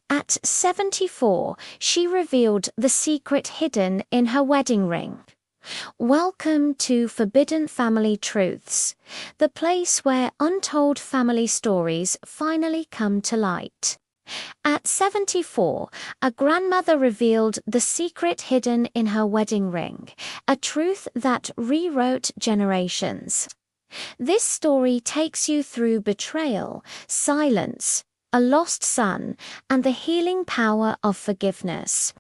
At 74, she revealed the secret hidden in her wedding ring. Welcome to Forbidden Family Truths, the place where untold family stories finally come to light. At 74, a grandmother revealed the secret hidden in her wedding ring, a truth that rewrote generations. This story takes you through betrayal, silence, a lost son, and the healing power of forgiveness.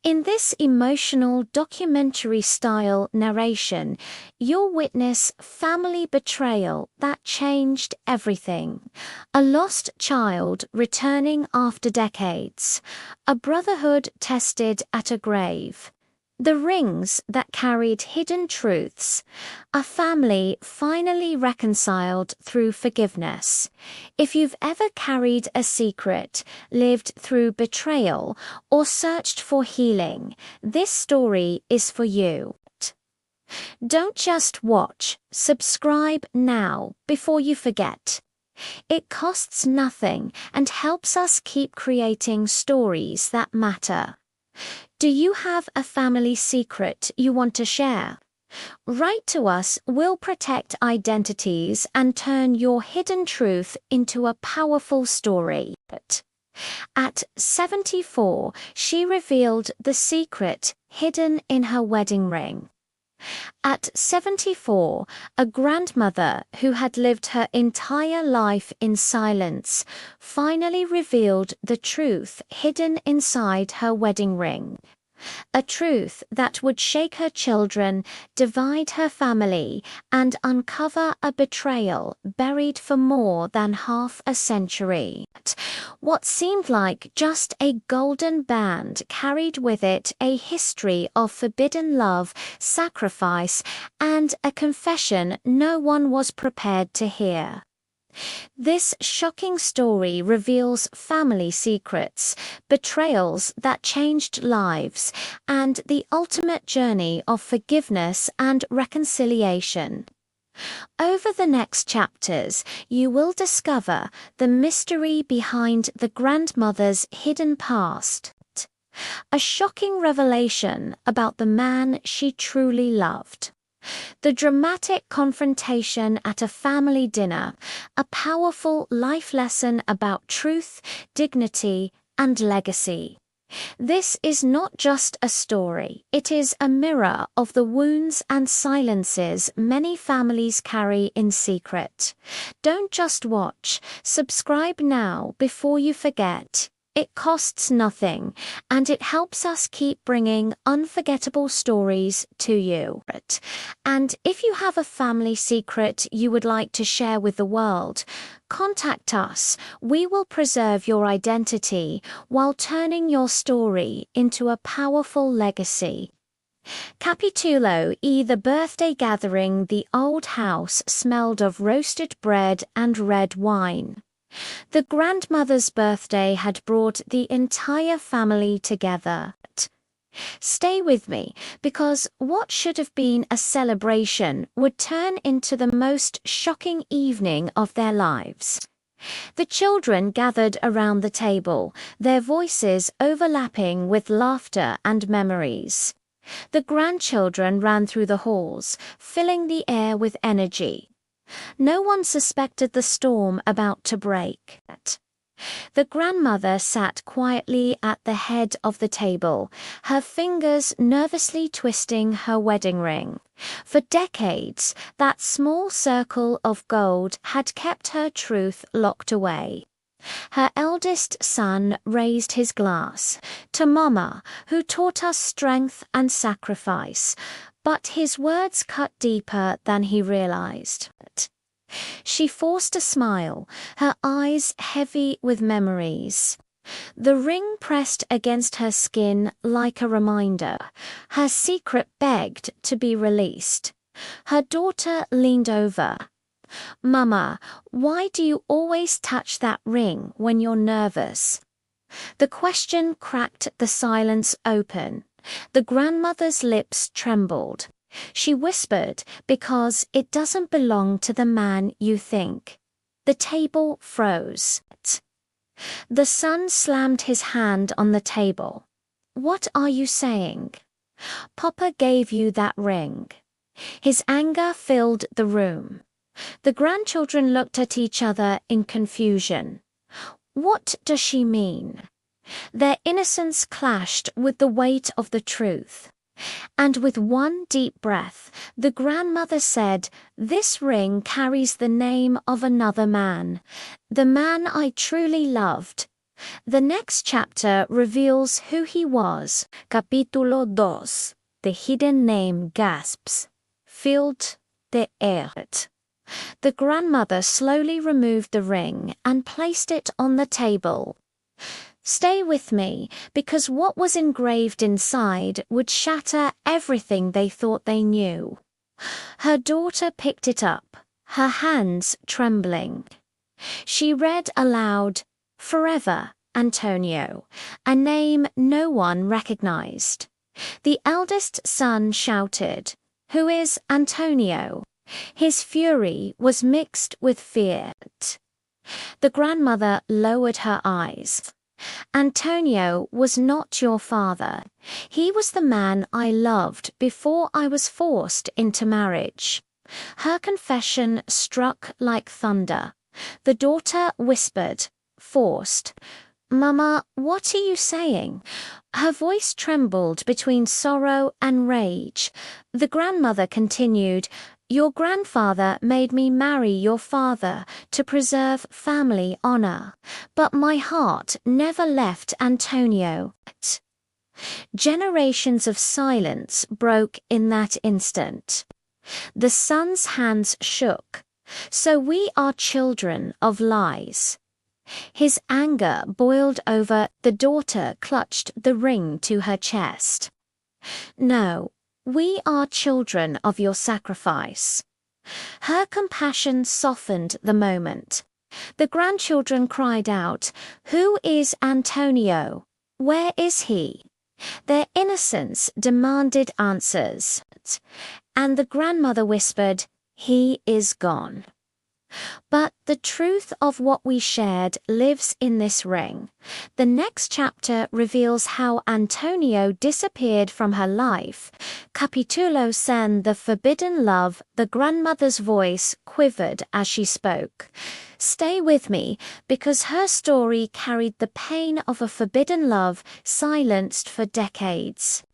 In this emotional documentary-style narration, you'll witness family betrayal that changed everything. A lost child returning after decades. A brotherhood tested at a grave. The rings that carried hidden truths. A family finally reconciled through forgiveness. If you've ever carried a secret, lived through betrayal, or searched for healing, this story is for you. Don't just watch, subscribe now before you forget. It costs nothing and helps us keep creating stories that matter. Do you have a family secret you want to share? Write to us. We'll protect identities and turn your hidden truth into a powerful story. At 74, she revealed the secret hidden in her wedding ring. At 74, a grandmother who had lived her entire life in silence finally revealed the truth hidden inside her wedding ring. A truth that would shake her children, divide her family, and uncover a betrayal buried for more than half a century. What seemed like just a golden band carried with it a history of forbidden love, sacrifice, and a confession no one was prepared to hear. This shocking story reveals family secrets, betrayals that changed lives, and the ultimate journey of forgiveness and reconciliation. Over the next chapters, you will discover the mystery behind the grandmother's hidden past. A shocking revelation about the man she truly loved. The dramatic confrontation at a family dinner, a powerful life lesson about truth, dignity, and legacy. This is not just a story, it is a mirror of the wounds and silences many families carry in secret. Don't just watch, subscribe now before you forget. It costs nothing, and it helps us keep bringing unforgettable stories to you. And if you have a family secret you would like to share with the world, contact us. We will preserve your identity while turning your story into a powerful legacy. Capitulo E. The birthday gathering. The old house smelled of roasted bread and red wine. The grandmother's birthday had brought the entire family together. Stay with me, because what should have been a celebration would turn into the most shocking evening of their lives. The children gathered around the table, their voices overlapping with laughter and memories. The grandchildren ran through the halls, filling the air with energy. No one suspected the storm about to break. The grandmother sat quietly at the head of the table, her fingers nervously twisting her wedding ring. For decades, that small circle of gold had kept her truth locked away. Her eldest son raised his glass to Mama, who taught us strength and sacrifice, but his words cut deeper than he realized. She forced a smile, her eyes heavy with memories. The ring pressed against her skin like a reminder. Her secret begged to be released. Her daughter leaned over. "Mama, why do you always touch that ring when you're nervous?" The question cracked the silence open. The grandmother's lips trembled. She whispered, "Because it doesn't belong to the man you think." The table froze. The son slammed his hand on the table. "What are you saying? Papa gave you that ring." His anger filled the room. The grandchildren looked at each other in confusion. What does she mean? Their innocence clashed with the weight of the truth. And with one deep breath, the grandmother said, "This ring carries the name of another man, the man I truly loved." The next chapter reveals who he was. Capítulo 2. The hidden name gasps. Filled the air. The grandmother slowly removed the ring and placed it on the table. "Stay with me, because what was engraved inside would shatter everything they thought they knew." Her daughter picked it up, her hands trembling. She read aloud, "Forever, Antonio," a name no one recognized. The eldest son shouted, "Who is Antonio?" His fury was mixed with fear. The grandmother lowered her eyes. "Antonio was not your father. He was the man I loved before I was forced into marriage." Her confession struck like thunder. The daughter whispered, forced, "Mama, what are you saying?" Her voice trembled between sorrow and rage. The grandmother continued, "Your grandfather made me marry your father to preserve family honor, but my heart never left Antonio." Generations of silence broke in that instant. The son's hands shook. "So we are children of lies." His anger boiled over. The daughter clutched the ring to her chest. "No, we are children of your sacrifice." Her compassion softened the moment. The grandchildren cried out, "Who is Antonio? Where is he?" Their innocence demanded answers. And the grandmother whispered, "He is gone." But the truth of what we shared lives in this ring. The next chapter reveals how Antonio disappeared from her life. Capítulo 10. The forbidden love. The grandmother's voice quivered as she spoke. Stay with me, because her story carried the pain of a forbidden love silenced for decades.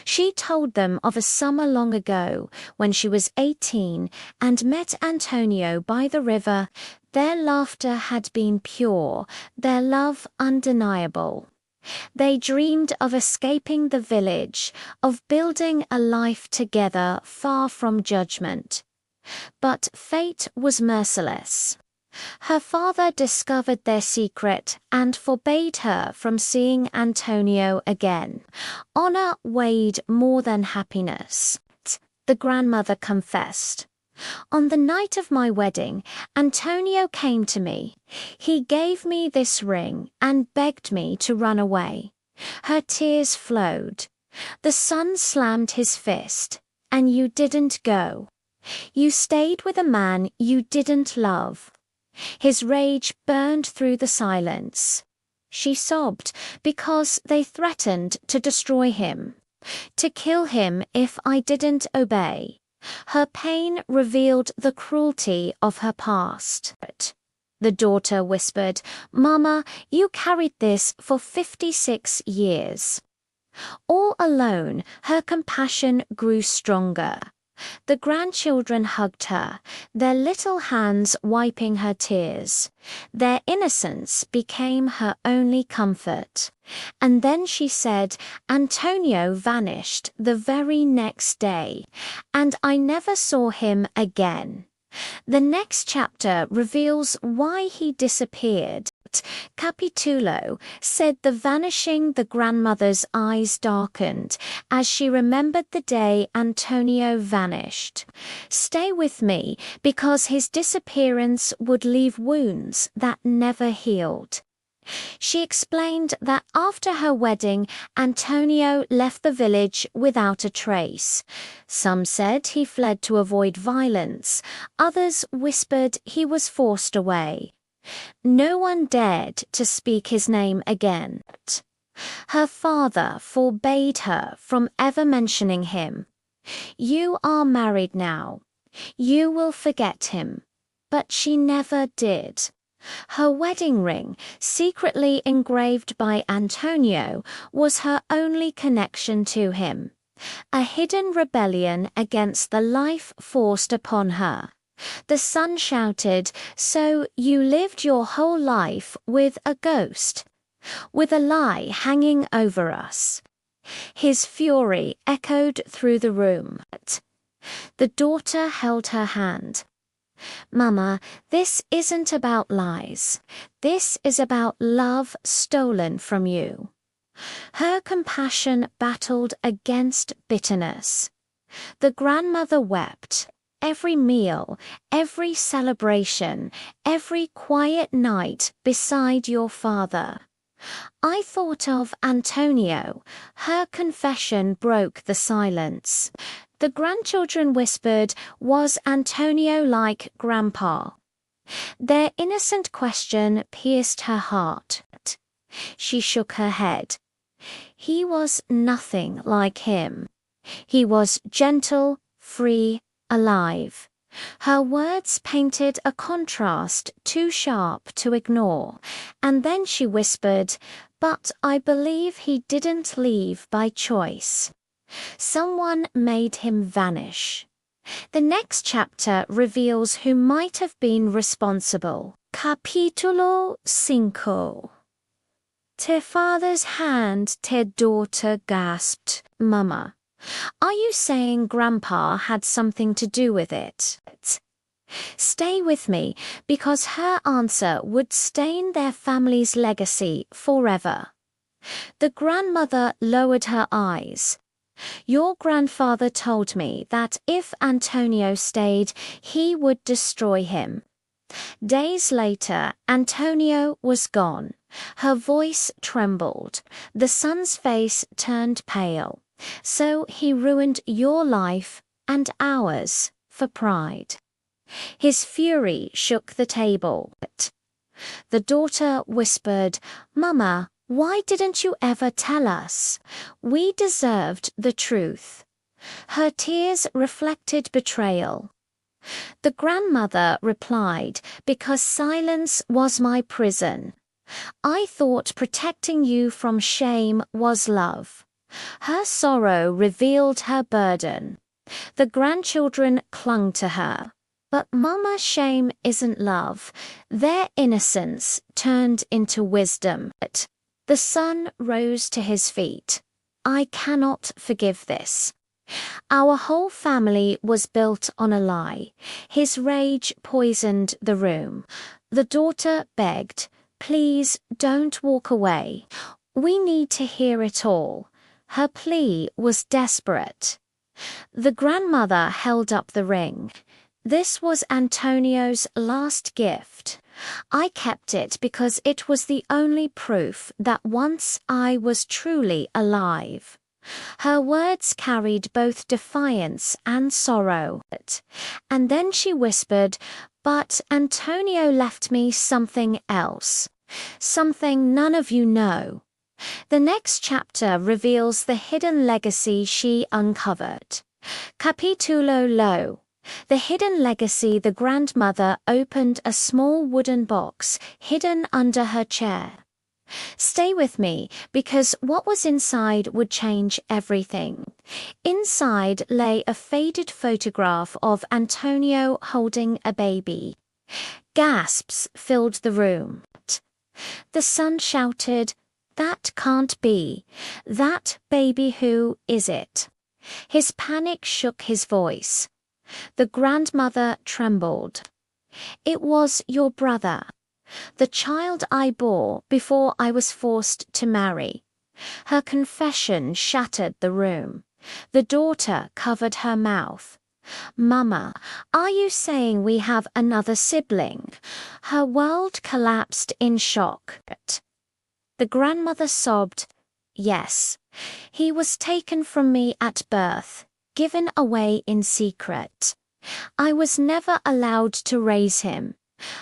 She told them of a summer long ago when she was 18 and met Antonio by the river. Their laughter had been pure, their love undeniable. They dreamed of escaping the village, of building a life together far from judgment. But fate was merciless. Her father discovered their secret and forbade her from seeing Antonio again. Honor weighed more than happiness. The grandmother confessed. "On the night of my wedding, Antonio came to me. He gave me this ring and begged me to run away." Her tears flowed. The son slammed his fist. "And you didn't go. You stayed with a man you didn't love." His rage burned through the silence. She sobbed because they threatened to destroy him, to kill him if I didn't obey. Her pain revealed the cruelty of her past. The daughter whispered, "Mama, you carried this for 56 years." All alone, her compassion grew stronger. The grandchildren hugged her, their little hands wiping her tears. Their innocence became her only comfort. And then she said, "Antonio vanished the very next day, and I never saw him again." The next chapter reveals why he disappeared. Capítulo said the vanishing. The grandmother's eyes darkened as she remembered the day Antonio vanished. Stay with me, because his disappearance would leave wounds that never healed. She explained that after her wedding, Antonio left the village without a trace. Some said he fled to avoid violence. Others whispered he was forced away. No one dared to speak his name again. Her father forbade her from ever mentioning him. You are married now. You will forget him. But she never did. Her wedding ring, secretly engraved by Antonio, was her only connection to him. A hidden rebellion against the life forced upon her. The son shouted, "So you lived your whole life with a ghost, with a lie hanging over us." His fury echoed through the room. The daughter held her hand. "Mama, this isn't about lies. This is about love stolen from you." Her compassion battled against bitterness. The grandmother wept. Every meal, every celebration, every quiet night beside your father. I thought of Antonio. Her confession broke the silence. The grandchildren whispered, "Was Antonio like Grandpa?" Their innocent question pierced her heart. She shook her head. He was nothing like him. He was gentle, free, alive. Her words painted a contrast too sharp to ignore, and then she whispered, "But I believe he didn't leave by choice. Someone made him vanish." The next chapter reveals who might have been responsible. Capítulo 5. "Te father's hand, te daughter gasped. Mama, are you saying Grandpa had something to do with it?" Stay with me, because her answer would stain their family's legacy forever. The grandmother lowered her eyes. "Your grandfather told me that if Antonio stayed, he would destroy him." Days later, Antonio was gone. Her voice trembled. The son's face turned pale. "So he ruined your life and ours for pride." His fury shook the table. The daughter whispered, "Mama, why didn't you ever tell us? We deserved the truth." Her tears reflected betrayal. The grandmother replied, "Because silence was my prison. I thought protecting you from shame was love." Her sorrow revealed her burden. The grandchildren clung to her. But Mama's shame isn't love. Their innocence turned into wisdom. The son rose to his feet. "I cannot forgive this. Our whole family was built on a lie." His rage poisoned the room. The daughter begged, "Please don't walk away. We need to hear it all." Her plea was desperate. The grandmother held up the ring. "This was Antonio's last gift. I kept it because it was the only proof that once I was truly alive." Her words carried both defiance and sorrow. And then she whispered, "But Antonio left me something else. Something none of you know." The next chapter reveals the hidden legacy she uncovered. Capítulo Lo. The hidden legacy. The grandmother opened a small wooden box hidden under her chair. Stay with me, because what was inside would change everything. Inside lay a faded photograph of Antonio holding a baby. Gasps filled the room. The son shouted, "That can't be. That baby, who is it?" His panic shook his voice. The grandmother trembled. "It was your brother. The child I bore before I was forced to marry." Her confession shattered the room. The daughter covered her mouth. "Mama, are you saying we have another sibling?" Her world collapsed in shock. The grandmother sobbed, "Yes. He was taken from me at birth, given away in secret. I was never allowed to raise him.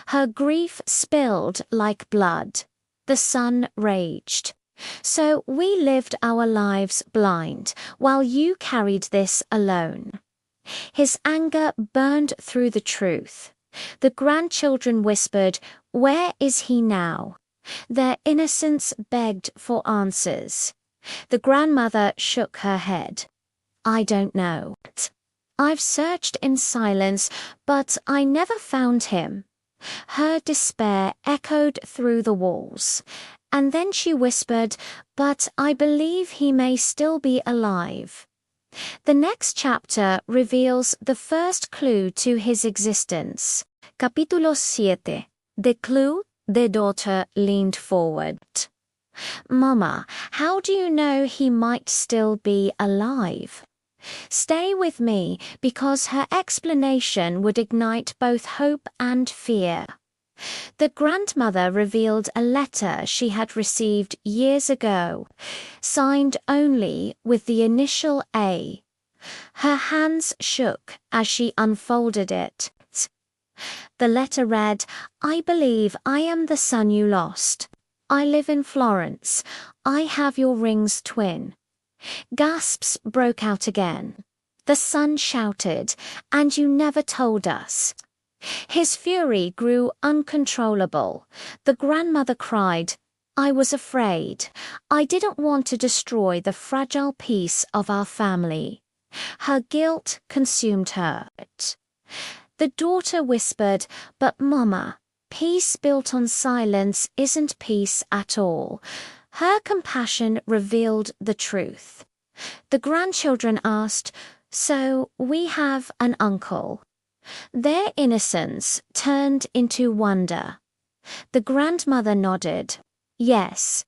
Her grief spilled like blood. The sun raged. So we lived our lives blind, while you carried this alone. His anger burned through the truth. The grandchildren whispered, "Where is he now?" Their innocence begged for answers. The grandmother shook her head. "I don't know. I've searched in silence, but I never found him." Her despair echoed through the walls. And then she whispered, "But I believe he may still be alive." The next chapter reveals the first clue to his existence. Capítulo 7. The clue. The daughter leaned forward. "Mama, how do you know he might still be alive?" Stay with me, because her explanation would ignite both hope and fear. The grandmother revealed a letter she had received years ago, signed only with the initial A. Her hands shook as she unfolded it. The letter read, "I believe I am the son you lost. I live in Florence. I have your ring's twin." Gasps broke out again. The son shouted, "And you never told us." His fury grew uncontrollable. The grandmother cried, "I was afraid. I didn't want to destroy the fragile peace of our family." Her guilt consumed her. The daughter whispered, "But Mama, peace built on silence isn't peace at all." Her compassion revealed the truth. The grandchildren asked, "So we have an uncle?" Their innocence turned into wonder. The grandmother nodded. "Yes,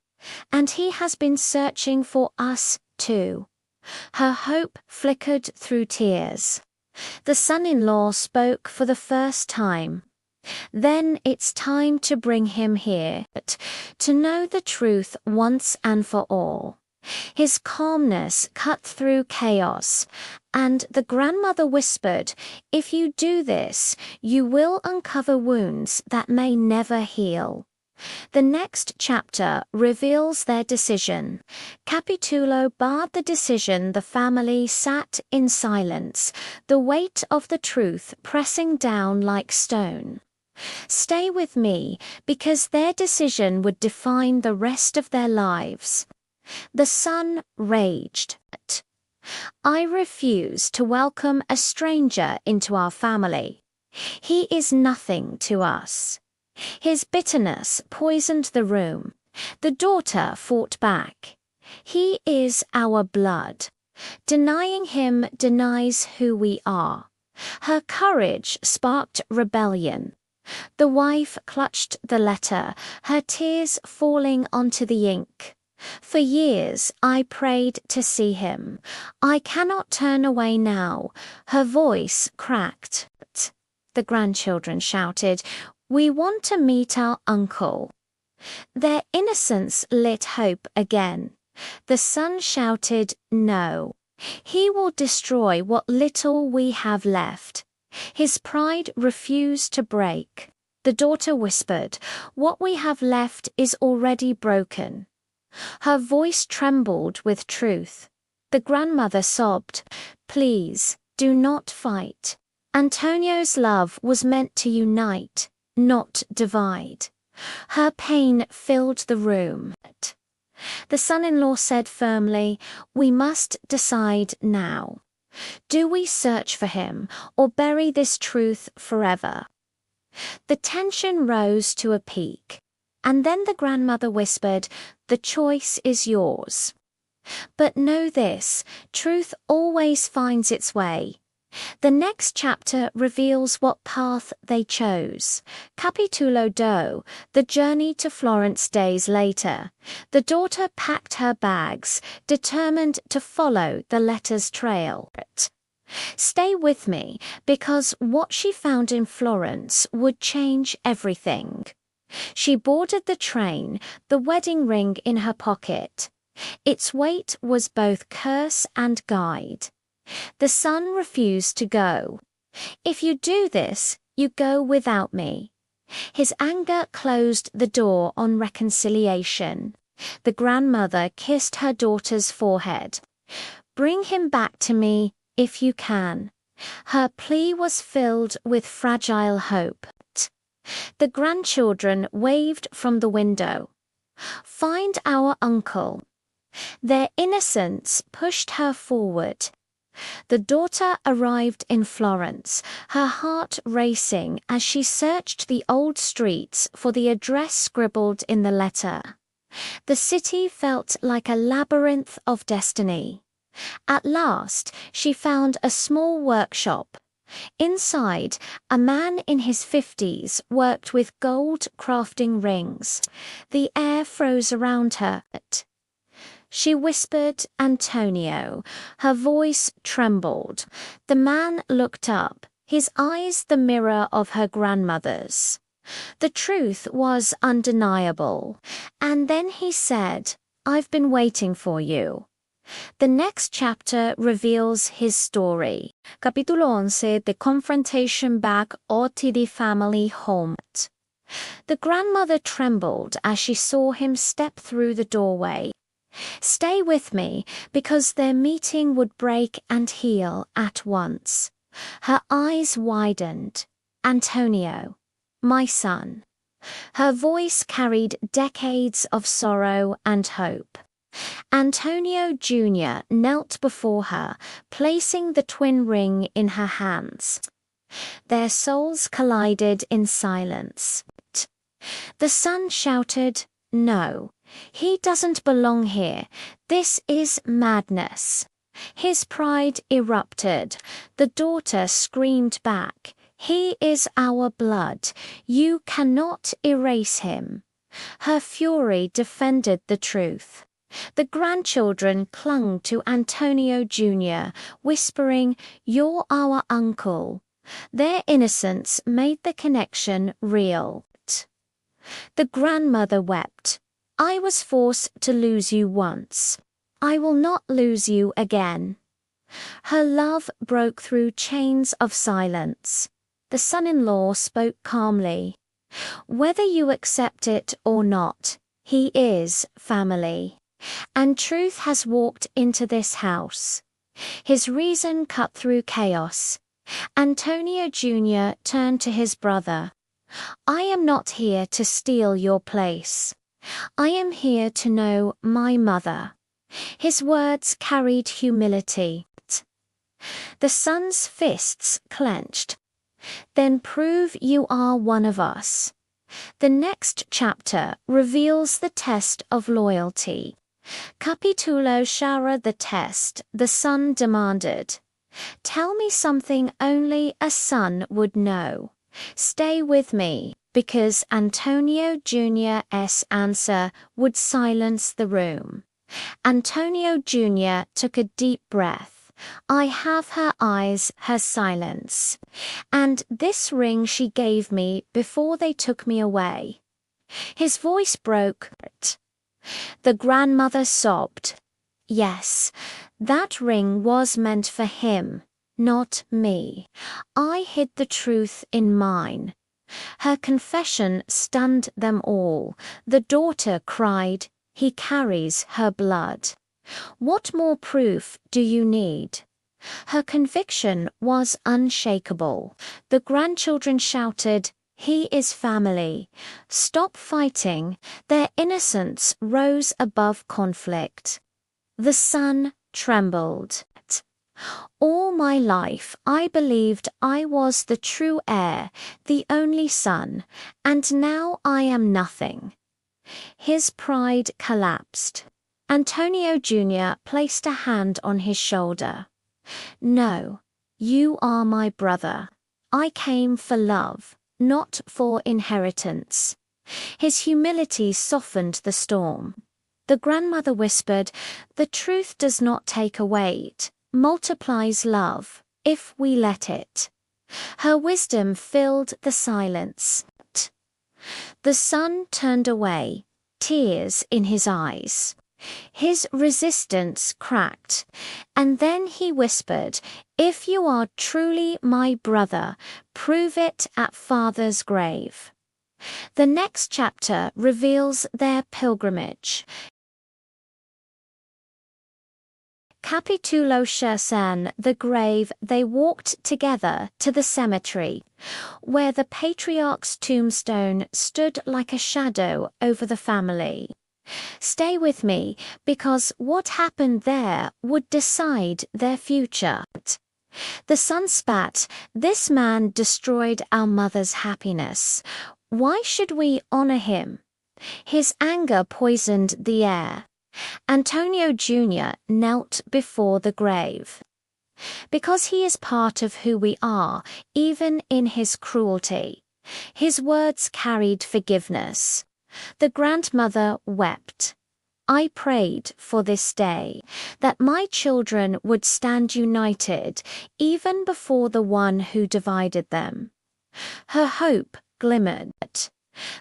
and he has been searching for us too." Her hope flickered through tears. The son-in-law spoke for the first time. "Then it's time to bring him here, to know the truth once and for all." His calmness cut through chaos, and the grandmother whispered, "If you do this, you will uncover wounds that may never heal." The next chapter reveals their decision. Capitulo barred the decision. The family sat in silence, the weight of the truth pressing down like stone. Stay with me, because their decision would define the rest of their lives. The son raged. "I refuse to welcome a stranger into our family. He is nothing to us." His bitterness poisoned the room. The daughter fought back. "He is our blood. Denying him denies who we are." Her courage sparked rebellion. The wife clutched the letter, her tears falling onto the ink. "For years I prayed to see him. I cannot turn away now." Her voice cracked. The grandchildren shouted, "We want to meet our uncle." Their innocence lit hope again. The son shouted, "No. He will destroy what little we have left." His pride refused to break. The daughter whispered, "What we have left is already broken." Her voice trembled with truth. The grandmother sobbed, "Please, do not fight. Antonio's love was meant to unite, not divide." Her pain filled the room. The son-in-law said firmly, "We must decide now. Do we search for him, or bury this truth forever?" The tension rose to a peak, and then the grandmother whispered, "The choice is yours. But know this, truth always finds its way." The next chapter reveals what path they chose. Capitulo 2, the journey to Florence days later. The daughter packed her bags, determined to follow the letter's trail. Stay with me, because what she found in Florence would change everything. She boarded the train, the wedding ring in her pocket. Its weight was both curse and guide. The son refused to go. "If you do this, you go without me." His anger closed the door on reconciliation. The grandmother kissed her daughter's forehead. "Bring him back to me, if you can." Her plea was filled with fragile hope. The grandchildren waved from the window. "Find our uncle." Their innocence pushed her forward. The daughter arrived in Florence, her heart racing as she searched the old streets for the address scribbled in the letter. The city felt like a labyrinth of destiny. At last, she found a small workshop. Inside, a man in his 50s worked with gold crafting rings. The air froze around her. She whispered, "Antonio." Her voice trembled. The man looked up, his eyes the mirror of her grandmother's. The truth was undeniable. And then he said, "I've been waiting for you." The next chapter reveals his story. Capítulo 11. The confrontation back to the family home. The grandmother trembled as she saw him step through the doorway. Stay with me, because their meeting would break and heal at once. Her eyes widened. "Antonio, my son." Her voice carried decades of sorrow and hope. Antonio Jr. knelt before her, placing the twin ring in her hands. Their souls collided in silence. The son shouted, "No, he doesn't belong here. This is madness." His pride erupted. The daughter screamed back, "He is our blood. You cannot erase him." Her fury defended the truth. The grandchildren clung to Antonio Jr., whispering, "You're our uncle." Their innocence made the connection real. The grandmother wept. "I was forced to lose you once. I will not lose you again." Her love broke through chains of silence. The son-in-law spoke calmly. "Whether you accept it or not, he is family. And truth has walked into this house." His reason cut through chaos. Antonio Jr. turned to his brother. "I am not here to steal your place. I am here to know my mother." His words carried humility. The son's fists clenched. "Then prove you are one of us." The next chapter reveals the test of loyalty. Capítulo Shara, the test. The son demanded, "Tell me something only a son would know. Stay with me," because Antonio Jr.'s answer would silence the room. Antonio Jr. took a deep breath. "I have her eyes, her silence. And this ring she gave me before they took me away." His voice broke. The grandmother sobbed. "Yes, that ring was meant for him, not me. I hid the truth in mine." Her confession stunned them all. The daughter cried, "He carries her blood. What more proof do you need?" Her conviction was unshakable. The grandchildren shouted, "He is family. Stop fighting." Their innocence rose above conflict. The son trembled. "All my life I believed I was the true heir, the only son, and now I am nothing." His pride collapsed. Antonio Jr. placed a hand on his shoulder. "No, you are my brother. I came for love, not for inheritance." His humility softened the storm. The grandmother whispered, "The truth does not take away, it multiplies love, if we let it." Her wisdom filled the silence. The son turned away, tears in his eyes. His resistance cracked, and then he whispered, "If you are truly my brother, prove it at father's grave." The next chapter reveals their pilgrimage. Capitulo Shersan, the grave, they walked together to the cemetery, where the patriarch's tombstone stood like a shadow over the family. Stay with me, because what happened there would decide their future. The son spat, "This man destroyed our mother's happiness. Why should we honor him?" His anger poisoned the air. Antonio Jr. knelt before the grave. Because he is part of who we are, even in his cruelty. His words carried forgiveness. The grandmother wept. "I prayed for this day, that my children would stand united, even before the one who divided them." Her hope glimmered.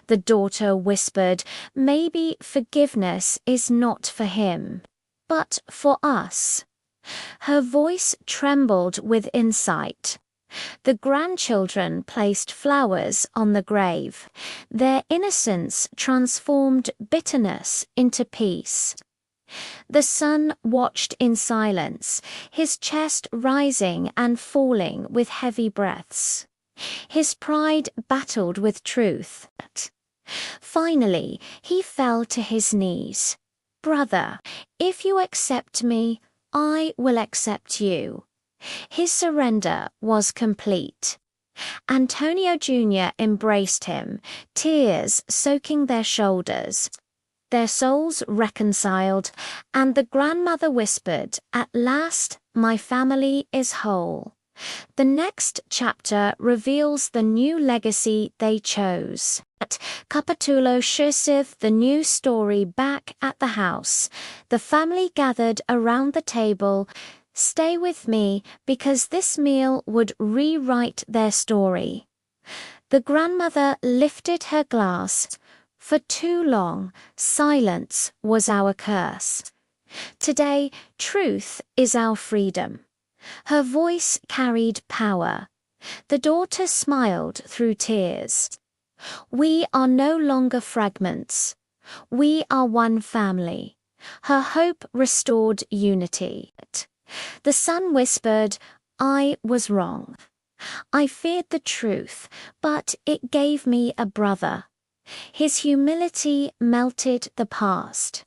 The daughter whispered, "Maybe forgiveness is not for him, but for us." Her voice trembled with insight. The grandchildren placed flowers on the grave. Their innocence transformed bitterness into peace. The son watched in silence, his chest rising and falling with heavy breaths. His pride battled with truth. Finally, he fell to his knees. "Brother, if you accept me, I will accept you." His surrender was complete. Antonio Jr. embraced him, tears soaking their shoulders. Their souls reconciled, and the grandmother whispered, "At last, my family is whole." The next chapter reveals the new legacy they chose. At Capitulo Shersiv, the new story back at the house. The family gathered around the table. Stay with me, because this meal would rewrite their story. The grandmother lifted her glass. "For too long, silence was our curse. Today, truth is our freedom." Her voice carried power. The daughter smiled through tears. "We are no longer fragments. We are one family." Her hope restored unity. The son whispered, "I was wrong. I feared the truth, but it gave me a brother." His humility melted the past.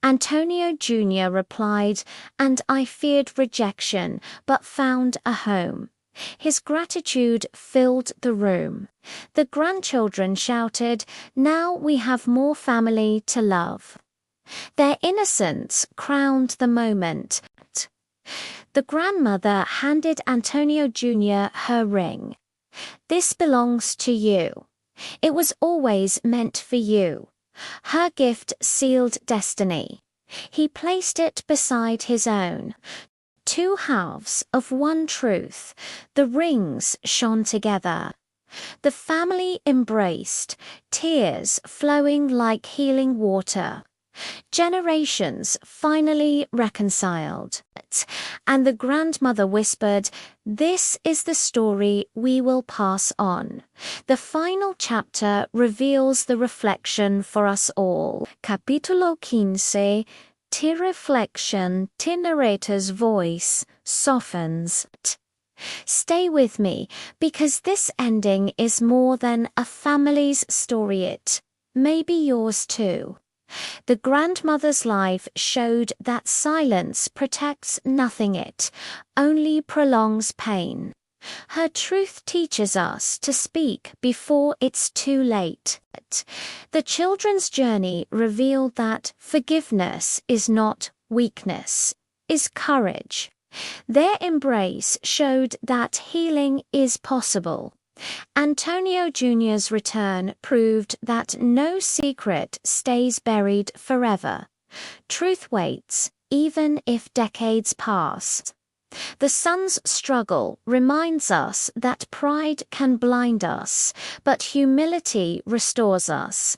Antonio Jr. replied, "And I feared rejection, but found a home." His gratitude filled the room. The grandchildren shouted, "Now we have more family to love." Their innocence crowned the moment. The grandmother handed Antonio Jr. her ring. "This belongs to you. It was always meant for you." Her gift sealed destiny. He placed it beside his own. Two halves of one truth, the rings shone together. The family embraced, tears flowing like healing water. Generations finally reconciled. And the grandmother whispered, "This is the story we will pass on." The final chapter reveals the reflection for us all. Capítulo 15, T reflection, T narrator's voice softens. Stay with me, because this ending is more than a family's story. It may be yours too. The grandmother's life showed that silence protects nothing, it only prolongs pain. Her truth teaches us to speak before it's too late. The children's journey revealed that forgiveness is not weakness, is courage. Their embrace showed that healing is possible. Antonio Jr.'s return proved that no secret stays buried forever. Truth waits, even if decades pass. The son's struggle reminds us that pride can blind us, but humility restores us.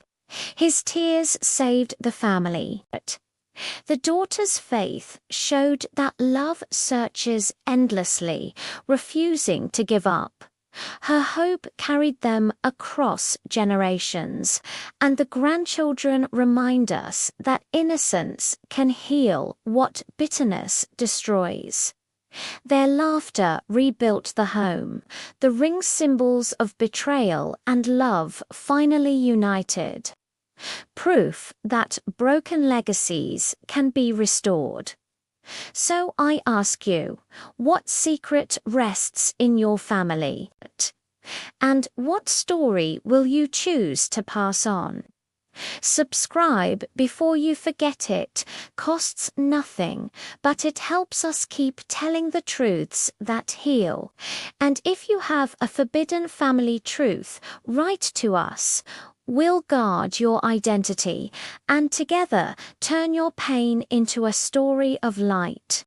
His tears saved the family. The daughter's faith showed that love searches endlessly, refusing to give up. Her hope carried them across generations, and the grandchildren remind us that innocence can heal what bitterness destroys. Their laughter rebuilt the home, the ring symbols of betrayal and love finally united. Proof that broken legacies can be restored. So I ask you, what secret rests in your family? And what story will you choose to pass on? Subscribe before you forget it. Costs nothing, but it helps us keep telling the truths that heal. And if you have a forbidden family truth, write to us. We'll guard your identity and together turn your pain into a story of light.